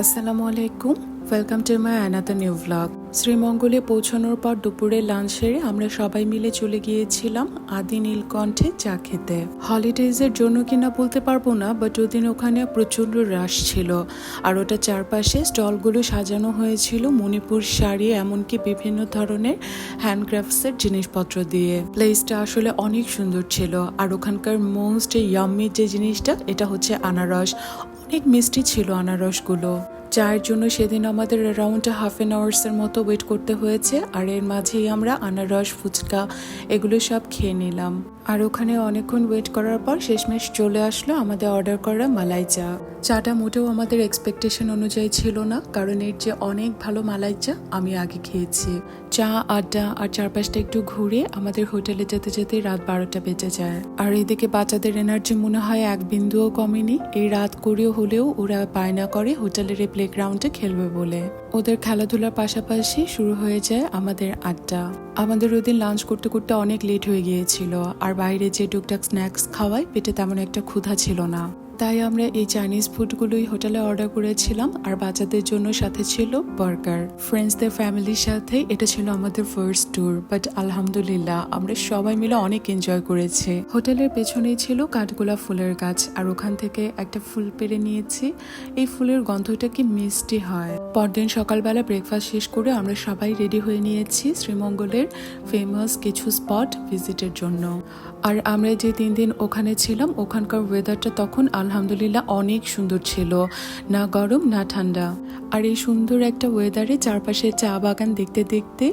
আসসালামু আলাইকুম, welcome to my another new vlog. শ্রীমঙ্গলে পৌঁছানোর পর দুপুরে লাঞ্চ সেরে আমরা সবাই মিলে চলে গিয়েছিলাম আদি নীলকণ্ঠে চা খেতে। হলিডেজের জন্য কিনা বলতে পারবো না, বাট ওদিন ওখানে প্রচন্ড রাশ ছিল। আর ওটা চারপাশে স্টলগুলো সাজানো হয়েছিল মণিপুর শাড়ি, এমনকি বিভিন্ন ধরনের হ্যান্ডক্রাফটসের জিনিসপত্র দিয়ে। প্লেসটা আসলে অনেক সুন্দর ছিল। আর ওখানকার মোস্ট ইয়াম্মি যে জিনিসটা, এটা হচ্ছে আনারস। অনেক মিষ্টি ছিল আনারসগুলো। চায়ের জন্য সেদিন আমাদের অ্যারাউন্ড হাফ অ্যান আওয়ার্সের মতো ওয়েট করতে হয়েছে। আর এর মাঝেই আমরা আনারস, ফুচকা এগুলো সব খেয়ে নিলাম। আর ওখানে অনেকক্ষণ ওয়েট করার পর শেষমেশ চলে আসলো আমাদের অর্ডার করা মালাই চা। চাটা মোটেও আমাদের এক্সপেকটেশন অনুযায়ী ছিল না, কারণ এর যে অনেক ভালো মালাই চা আমি আগে খেয়েছি। চা, আড্ডা আর চারপাশটা একটু ঘুরে আমাদের হোটেলে যেতে যেতে রাত 12টা বেজে যায়। আর এদিকে বাচ্চাদের এনার্জি মনে হয় এক বিন্দুও কমেনি। এই রাত করেও হলেও ওরা বায়না করে হোটেলের এই প্লেগ্রাউন্ডে খেলবে বলে। ওদের খেলাধুলার পাশাপাশি শুরু হয়ে যায় আমাদের আড্ডা। আমাদের ওদিন লাঞ্চ করতে করতে অনেক লেট হয়ে গিয়েছিল। আর বাইরে যে টুকটাক স্ন্যাক্স খাওয়ায় পেটে তেমন একটা ক্ষুধা ছিল না, তাই আমরা এই চাইনিজ ফুডগুলোই হোটেলে অর্ডার করেছিলাম। আর বাচ্চাদের জন্য সাথে ছিল বার্গার। ফ্রেন্ডসদের ফ্যামিলির সাথে এটা ছিল আমাদের ফার্স্ট ট্যুর, বাট আলহামদুলিল্লাহ আমরা সবাই মিলে অনেক এনজয় করেছি। হোটেলের পেছনেই ছিল কাঠগোলাপ ফুলের গাছ, আর ওখান থেকে একটা ফুল পেড়ে নিয়েছি। এই ফুলের গন্ধটা কি মিষ্টি হয়। পরদিন সকালবেলা ব্রেকফাস্ট শেষ করে আমরা সবাই রেডি হয়ে নিয়েছি শ্রীমঙ্গলের ফেমাস কিছু স্পট ভিজিটের জন্য। আর আমরা যে 3 দিন ওখানে ছিলাম, ওখানকার ওয়েদারটা তখন আলহামদুলিল্লাহ অনেক সুন্দর ছিল, না গরম না ঠান্ডা। আর এই সুন্দর একটা ওয়েদারে চারপাশে চা বাগান দেখতে দেখতে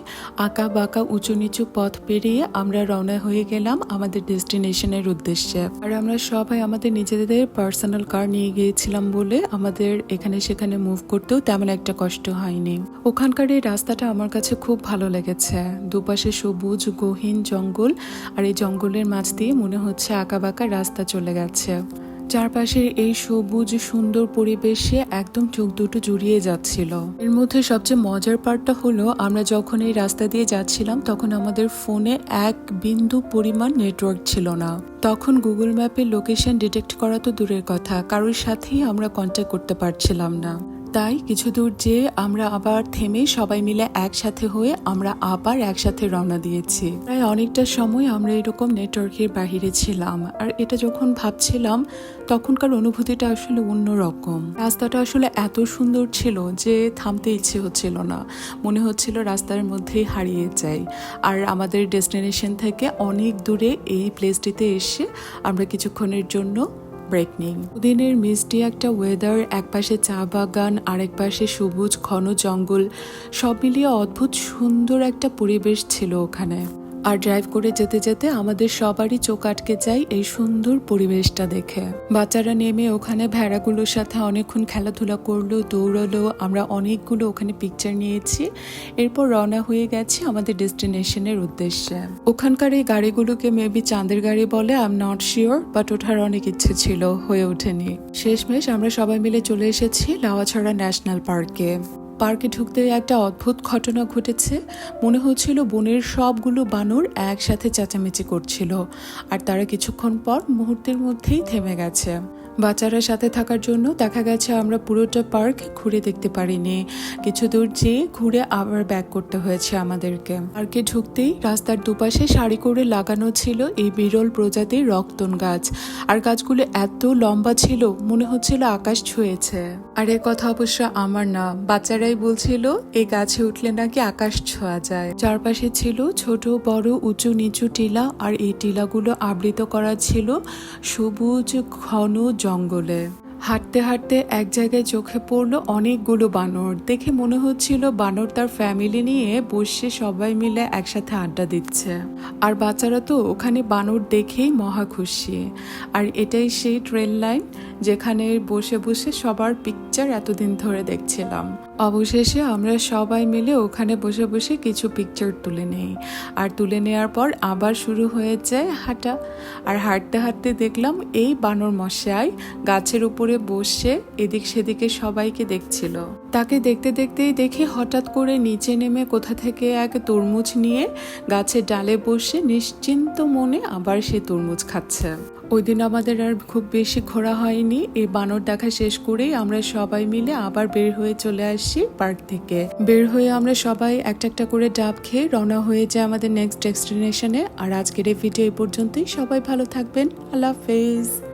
আঁকা বাঁকা উঁচু নিচু পথ পেরিয়ে আমরা রওনা হয়ে গেলাম আমাদের ডেস্টিনেশনের উদ্দেশ্যে। আর আমরা সবাই আমাদের নিজেদের পার্সোনাল কার নিয়ে গিয়েছিলাম বলে আমাদের এখানে সেখানে মুভ করতেও তেমন একটা কষ্ট হয়নি। ওখানকার এই রাস্তাটা আমার কাছে খুব ভালো লেগেছে। দুপাশে সবুজ গহীন জঙ্গল, আর এই জঙ্গলের মাঝ দিয়ে মনে হচ্ছে আঁকা বাঁকা রাস্তা চলে গেছে। চারপাশের এই সবুজ সুন্দর পরিবেশে একদম চোখ দুটো জুড়িয়ে যাচ্ছিল। এর মধ্যে সবচেয়ে মজার পার্টটা হলো, আমরা যখন এই রাস্তা দিয়ে যাচ্ছিলাম তখন আমাদের ফোনে এক বিন্দু পরিমাণ নেটওয়ার্ক ছিল না। তখন গুগল ম্যাপের লোকেশন ডিটেক্ট করা তো দূরের কথা, কারোর সাথেই আমরা কন্ট্যাক্ট করতে পারছিলাম না। তাই কিছু দূর যেয়ে আমরা আবার থেমে সবাই মিলে একসাথে হয়ে আমরা আবার একসাথে রওনা দিয়েছি। প্রায় অনেকটা সময় আমরা এরকম নেটওয়ার্কের বাহিরে ছিলাম। আর এটা যখন ভাবছিলাম তখনকার অনুভূতিটা আসলে অন্যরকম। রাস্তাটা আসলে এত সুন্দর ছিল যে থামতে ইচ্ছে হচ্ছিল না, মনে হচ্ছিল রাস্তার মধ্যেই হারিয়ে যাই। আর আমাদের ডেস্টিনেশন থেকে অনেক দূরে এই প্লেসটিতে এসে আমরা কিছুক্ষণের জন্য ব্রেক নিই। দিনের মিষ্টি একটা ওয়েদার, একপাশে চা বাগান আর এক পাশে সবুজ ঘন জঙ্গল, সব মিলিয়ে অদ্ভুত সুন্দর একটা পরিবেশ ছিল ওখানে। আর ড্রাইভ করে যেতে যেতে আমাদের সবারই চোখ আটকে যায় এই সুন্দর পরিবেশটা দেখে। বাচ্চারা নেমে ওখানে ভেড়াগুলোর সাথে অনেকক্ষণ খেলাধুলা করলো, দৌড়ালো। আমরা অনেকগুলো ওখানে পিকচার নিয়েছি। এরপর রওনা হয়ে গেছি আমাদের ডেস্টিনেশনের উদ্দেশ্যে। ওখানকার এই গাড়িগুলোকে মেবি চাঁদের গাড়ি বলে, I am not sure, but ওঠার অনেক ইচ্ছে ছিল, হয়ে ওঠেনি। শেষমেশ আমরা সবাই মিলে চলে এসেছি লাওয়াছড়া ন্যাশনাল পার্কে। পার্কে ঢুকতে একটা অদ্ভুত ঘটনা ঘটেছে। মনে হচ্ছিল বনের সবগুলো বানর একসাথে চেঁচামেচি করছিল, আর তারা কিছুক্ষণ পর মুহূর্তের মধ্যেই থেমে গেছে। বাচ্চারা সাথে থাকার জন্য দেখা গেছে আমরা পুরোটা পার্ক ঘুরে দেখতে পারিনি। কিছু দূর যেয়ে ঘুরে আবার ব্যাক করতে হয়েছে আমাদেরকে। পার্কে ঢুকতেই রাস্তার দুপাশে সারি করে লাগানো ছিল এই বিরল প্রজাতির রক্তন গাছ। আর গাছগুলো এত লম্বা ছিল মনে হচ্ছিল আকাশ ছুঁয়েছে। আর এ কথা অবশ্য আমার না, বাচ্চারাই বলছিল এই গাছে উঠলে নাকি আকাশ ছোঁয়া যায়। চারপাশে ছিল ছোট বড় উঁচু নিচু টিলা, আর এই টিলাগুলো আবৃত করা ছিল সবুজ ঘন জঙ্গলে। হাঁটতে হাঁটতে এক জায়গায় চোখে পড়লো অনেকগুলো বানর। দেখে মনে হচ্ছিল বানর তার ফ্যামিলি নিয়ে বসে সবাই মিলে একসাথে আড্ডা দিচ্ছে। আর বাচ্চারা তো ওখানে বানর দেখেই মহা খুশি। আর এটাই সেই ট্রেন লাইন যেখানে বসে বসে সবার পিকচার এতদিন ধরে দেখছিলাম। অবশেষে আমরা সবাই মিলে ওখানে বসে বসে কিছু পিকচার তুলে নেই। আর তুলে নেওয়ার পর আবার শুরু হয়ে যায় হাঁটা। আর হাঁটতে হাঁটতে দেখলাম এই বানর মশাই গাছের উপরে বসে এদিক সেদিকে সবাইকে দেখছিল। তাকে দেখতে দেখতেই দেখি হঠাৎ করে নিচে নেমে কোথা থেকে এক তরমুজ নিয়ে গাছের ডালে বসে নিশ্চিন্ত মনে আবার সে তরমুজ খাচ্ছে। ওই দিন আমাদের আর খুব বেশি ঘোরা হয়নি। এই বানর দেখা শেষ করেই আমরা সবাই মিলে আবার বের হয়ে চলে আসি পার্ক থেকে। বের হয়ে আমরা সবাই একটা একটা করে ডাব খেয়ে রওনা হয়ে যায় আমাদের নেক্সট ডেস্টিনেশনে। আর আজকের এই ভিডিও এই পর্যন্তই। সবাই ভালো থাকবেন। আল্লাহ হাফেজ।